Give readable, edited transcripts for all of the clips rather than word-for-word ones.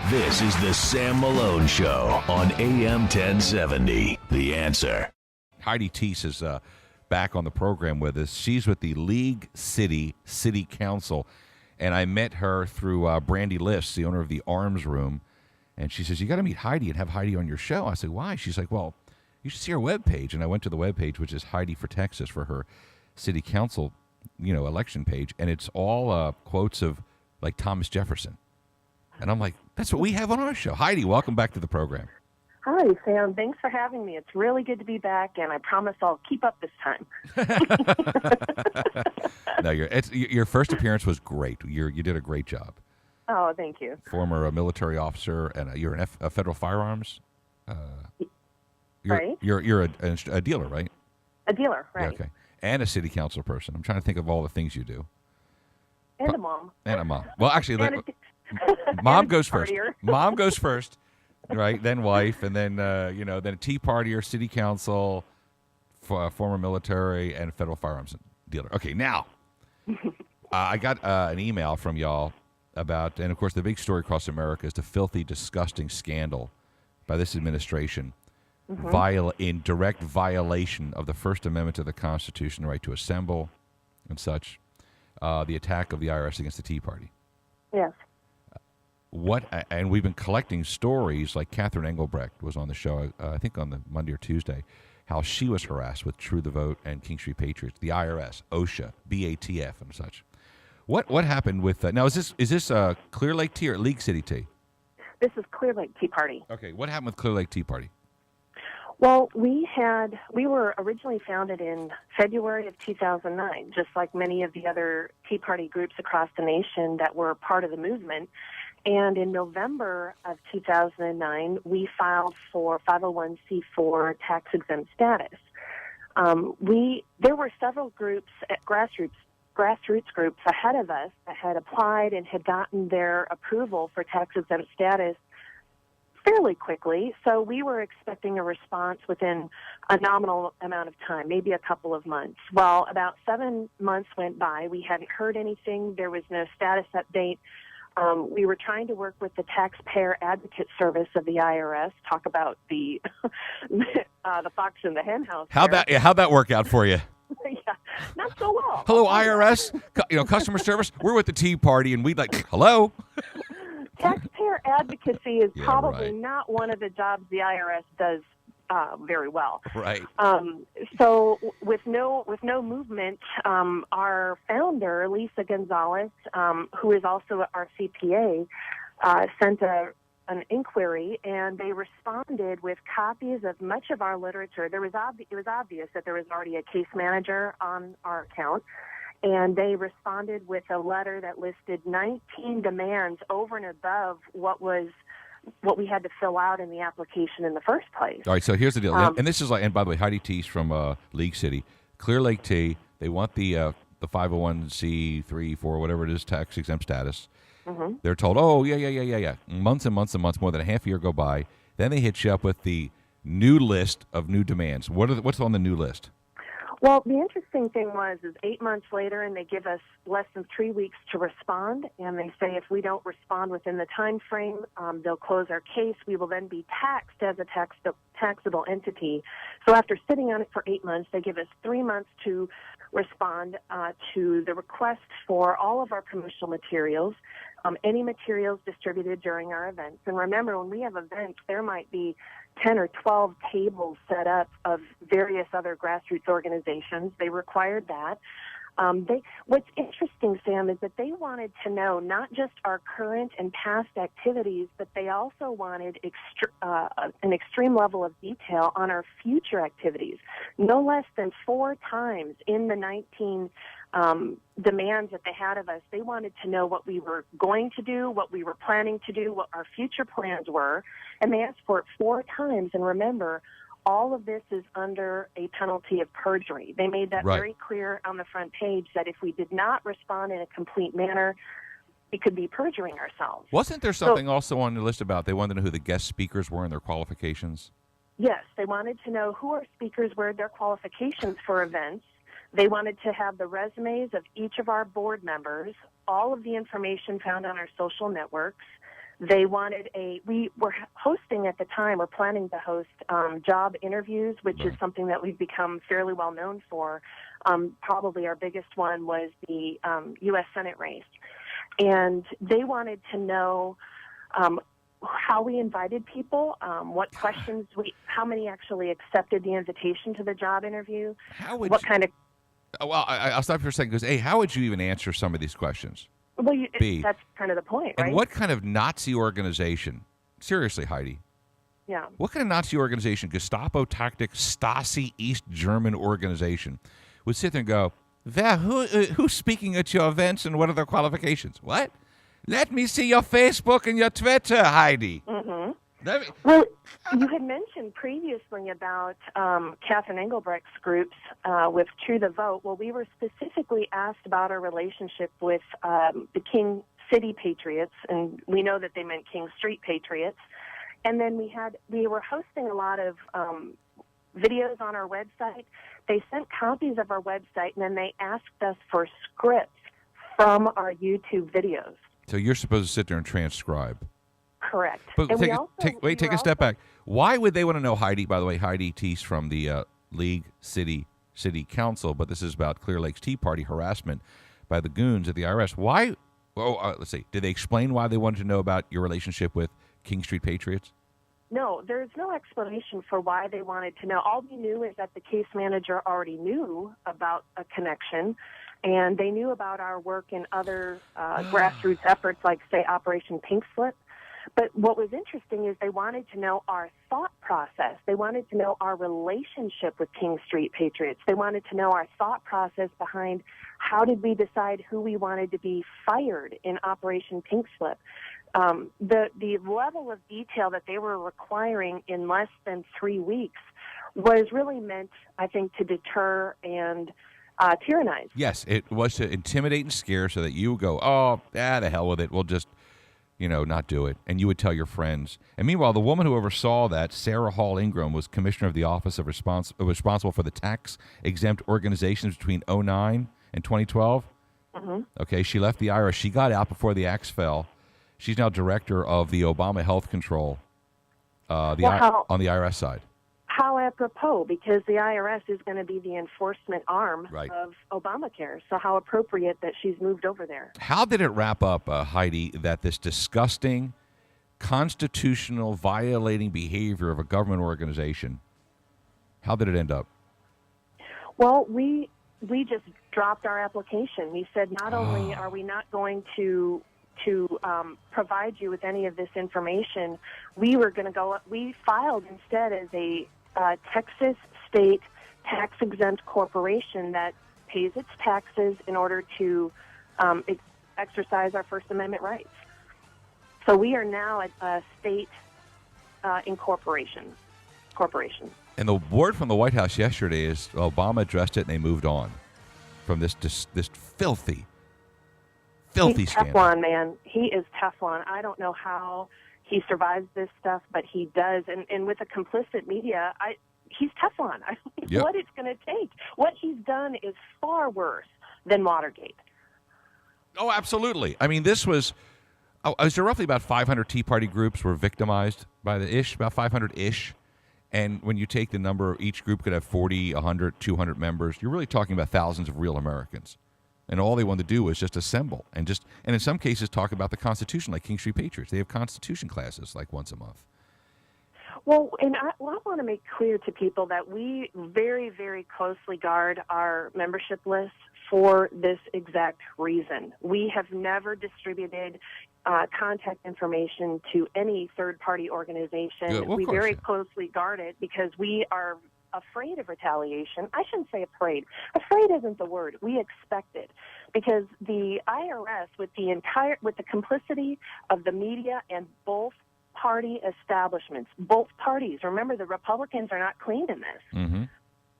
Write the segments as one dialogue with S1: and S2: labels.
S1: This is the Sam Malone Show on AM 1070. The Answer.
S2: Heidi Thiess is back on the program with us. She's with the League City Council, and I met her through Brandy Lifts, the owner of the Arms Room, and she says, you got to meet Heidi and have Heidi on your show. I said, why? She's like, well, you should see her webpage. And I went to the webpage, which is Heidi for Texas, for her city council, election page, and it's all quotes of like Thomas Jefferson. And I'm like, that's what we have on our show. Heidi, welcome back to the program.
S3: Hi, Sam. Thanks for having me. It's really good to be back, and I promise I'll keep up this time.
S2: No, your first appearance was great. You did a great job.
S3: Oh, thank you.
S2: Former military officer, and you're a federal firearms.
S3: Right.
S2: You're a dealer, right?
S3: A dealer, right.
S2: Yeah, okay. And a city council person. I'm trying to think of all the things you do.
S3: And a mom.
S2: And a mom. Well, actually, mom goes first. Mom goes first, right? Then wife, and then then a Tea Party or city council, former military, and federal firearms dealer. Okay, now I got an email from y'all about, and of course the big story across America is the filthy, disgusting scandal by this administration, in direct violation of the First Amendment to the Constitution, the right to assemble and such, the attack of the IRS against the Tea Party.
S3: Yes.
S2: And we've been collecting stories, like Catherine Engelbrecht was on the show, I think on the Monday or Tuesday, how she was harassed with True the Vote and King Street Patriots, the IRS, OSHA, BATF, and such. What happened with now? Is this Clear Lake Tea or League City Tea?
S3: This is Clear Lake Tea Party.
S2: Okay, what happened with Clear Lake Tea Party?
S3: Well, we were originally founded in February of 2009, just like many of the other Tea Party groups across the nation that were part of the movement. And in November of 2009, we filed for 501c4 tax-exempt status. There were several groups, grassroots groups ahead of us that had applied and had gotten their approval for tax-exempt status fairly quickly. So we were expecting a response within a nominal amount of time, maybe a couple of months. Well, about 7 months went by. We hadn't heard anything. There was no status update. We were trying to work with the Taxpayer Advocate Service of the IRS, talk about the the fox in the hen house.
S2: How'd that work out for you?
S3: Yeah, not so well.
S2: Hello, IRS, customer service. We're with the Tea Party, and we'd like, hello.
S3: Taxpayer advocacy is probably
S2: right.
S3: not one of the jobs the IRS does very well.
S2: Right.
S3: So with no movement, our founder, Lisa Gonzalez, who is also our CPA, sent an inquiry, and they responded with copies of much of our literature. It was obvious that there was already a case manager on our account, and they responded with a letter that listed 19 demands over and above what we had to fill out in the application in the first place.
S2: All right, so here's the deal. And this is and by the way, Heidi Thiess from League City, Clear Lake Tea, they want the 501c3, 4, whatever it is, tax-exempt status. Mm-hmm. They're told, yeah. Months and months and months, more than a half a year go by. Then they hit you up with the new list of new demands. What's on the new list?
S3: Well, the interesting thing is 8 months later, and they give us less than 3 weeks to respond, and they say if we don't respond within the time frame, they'll close our case. We will then be taxed as a taxable entity. So after sitting on it for 8 months, they give us 3 months to respond to the request for all of our promotional materials, any materials distributed during our events. And remember, when we have events, there might be 10 or 12 tables set up of various other grassroots organizations. They required that. What's interesting, Sam, is that they wanted to know not just our current and past activities, but they also wanted an extreme level of detail on our future activities. No less than 4 times in the 19 demands that they had of us, they wanted to know what we were going to do, what we were planning to do, what our future plans were, and they asked for it 4 times. And remember, all of this is under a penalty of perjury. They made that very clear on the front page that if we did not respond in a complete manner, we could be perjuring ourselves.
S2: Wasn't there something also on the list about they wanted to know who the guest speakers were and their qualifications?
S3: Yes, they wanted to know who our speakers were, their qualifications for events. They wanted to have the resumes of each of our board members, all of the information found on our social networks. They wanted we were hosting at the time, or planning to host job interviews, which is something that we've become fairly well known for. Probably our biggest one was the U.S. Senate race. And they wanted to know how we invited people, what questions how many actually accepted the invitation to the job interview, what kind of...
S2: Well, I'll stop for a second, because A, how would you even answer some of these questions?
S3: Well,
S2: B,
S3: that's kind of the point, right?
S2: And what kind of Nazi organization, seriously, Heidi, what kind of Nazi organization, Gestapo tactic, Stasi East German organization, would sit there and go, who's speaking at your events and what are their qualifications? What? Let me see your Facebook and your Twitter, Heidi.
S3: Mm-hmm. Well, you had mentioned previously about Catherine Engelbrecht's groups with True the Vote. Well, we were specifically asked about our relationship with the King City Patriots, and we know that they meant King Street Patriots. And then we were hosting a lot of videos on our website. They sent copies of our website, and then they asked us for scripts from our YouTube videos.
S2: So you're supposed to sit there and transcribe.
S3: Correct.
S2: But take a step back. Why would they want to know, Heidi? By the way, Heidi Thiess from the League City Council, but this is about Clear Lake's Tea Party harassment by the goons at the IRS. Why? Let's see. Did they explain why they wanted to know about your relationship with King Street Patriots?
S3: No, there's no explanation for why they wanted to know. All we knew is that the case manager already knew about a connection, and they knew about our work in other grassroots efforts like, say, Operation Pink Slip. But what was interesting is they wanted to know our thought process. They wanted to know our relationship with King Street Patriots. They wanted to know our thought process behind how did we decide who we wanted to be fired in Operation Pink Slip. The level of detail that they were requiring in less than 3 weeks was really meant, I think, to deter and tyrannize.
S2: Yes, it was to intimidate and scare so that you would go, the hell with it. We'll just, not do it. And you would tell your friends. And meanwhile, the woman who oversaw that, Sarah Hall Ingram, was commissioner of the Office of responsible for the tax exempt organizations between 2009 and 2012. Mm-hmm. Okay, she left the IRS. She got out before the axe fell. She's now director of the Obama Health Control on the IRS side.
S3: How apropos, because the IRS is going to be the enforcement arm of Obamacare. So how appropriate that she's moved over there.
S2: How did it wrap up, Heidi, that this disgusting, constitutional violating behavior of a government organization, how did it end up?
S3: Well, we just dropped our application. We said not only are we not going to provide you with any of this information, we filed instead as a Texas state tax-exempt corporation that pays its taxes in order to exercise our First Amendment rights. So we are now a state corporation.
S2: And the word from the White House yesterday is Obama addressed it and they moved on from this filthy
S3: He's
S2: scandal.
S3: Teflon, man. He is Teflon. I don't know how he survives this stuff, but he does. And with the complicit media, he's Teflon.
S2: Yep.
S3: What it's going to take. What he's done is far worse than Watergate.
S2: Oh, absolutely. I mean, this was there roughly about 500 Tea Party groups were victimized by about 500-ish. And when you take the number, each group could have 40, 100, 200 members. You're really talking about thousands of real Americans. And all they wanted to do was just assemble and in some cases talk about the Constitution, like King Street Patriots. They have Constitution classes like once a month.
S3: Well, and I want to make clear to people that we very, very closely guard our membership lists for this exact reason. We have never distributed contact information to any third-party organization.
S2: Good. Well,
S3: we very closely guard it because we are afraid of retaliation. I shouldn't say afraid. Afraid isn't the word. We expect it because the IRS, with the complicity of the media and both party establishments, both parties. Remember, the Republicans are not clean in this.
S2: Mm-hmm.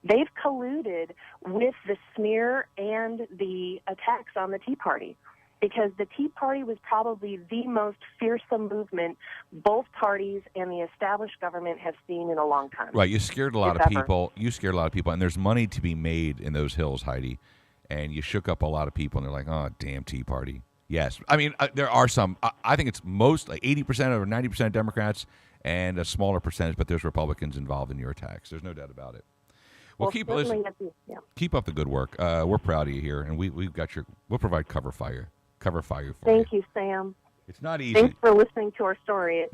S3: They've colluded with the smear and the attacks on the Tea Party. Because the Tea Party was probably the most fearsome movement both parties and the established government have seen in a long time.
S2: Right, you scared a lot of people. And there's money to be made in those hills, Heidi. And you shook up a lot of people, and they're like, "Oh, damn Tea Party." Yes. I mean, there are some. I think it's most like 80% or 90% Democrats and a smaller percentage, but there's Republicans involved in your attacks. There's no doubt about it. Well, keep up the good work. We're proud of you here, and we've got we'll provide cover fire for you.
S3: Thank you, Sam.
S2: It's not easy.
S3: Thanks for listening to our story.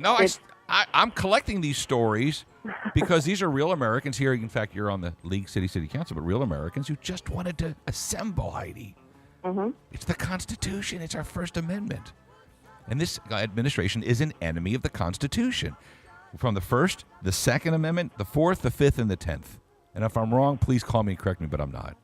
S2: I'm collecting these stories because these are real Americans here. In fact, you're on the League City Council, but real Americans who just wanted to assemble, Heidi. Mm-hmm. It's the Constitution. It's our First Amendment. And this administration is an enemy of the Constitution. From the First, the Second Amendment, the Fourth, the Fifth, and the 10th. And if I'm wrong, please call me and correct me, but I'm not.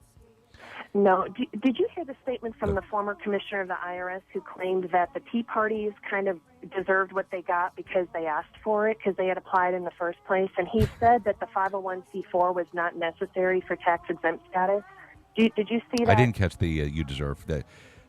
S3: No. Did you hear the statement from the former commissioner of the IRS who claimed that the Tea Parties kind of deserved what they got because they asked for it, because they had applied in the first place? And he said that the 501c4 was not necessary for tax-exempt status. Did you see that?
S2: I didn't catch the you deserve.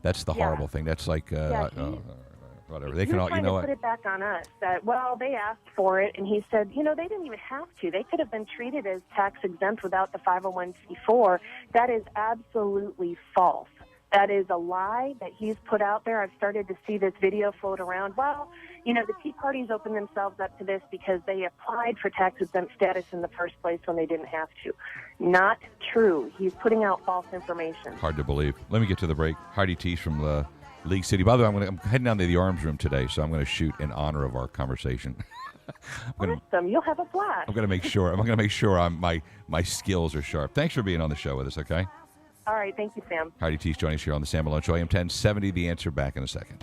S2: That's the horrible thing. That's like whatever. They can all, you know what?
S3: Put it back on us that, well, they asked for it, and he said, they didn't even have to. They could have been treated as tax exempt without the 501c4. That is absolutely false. That is a lie that he's put out there. I've started to see this video float around. Well, the Tea Parties opened themselves up to this because they applied for tax-exempt status in the first place when they didn't have to. Not true. He's putting out false information.
S2: Hard to believe. Let me get to the break. Heidi Thiess from the League City. By the way, I'm heading down to the arms room today, so I'm going to shoot in honor of our conversation.
S3: Awesome. You'll have a blast.
S2: I'm going to make sure my skills are sharp. Thanks for being on the show with us, okay?
S3: All right. Thank you, Sam.
S2: Heidi Thiess joining us here on the Sam Malone Show. AM 1070, The Answer, back in a second.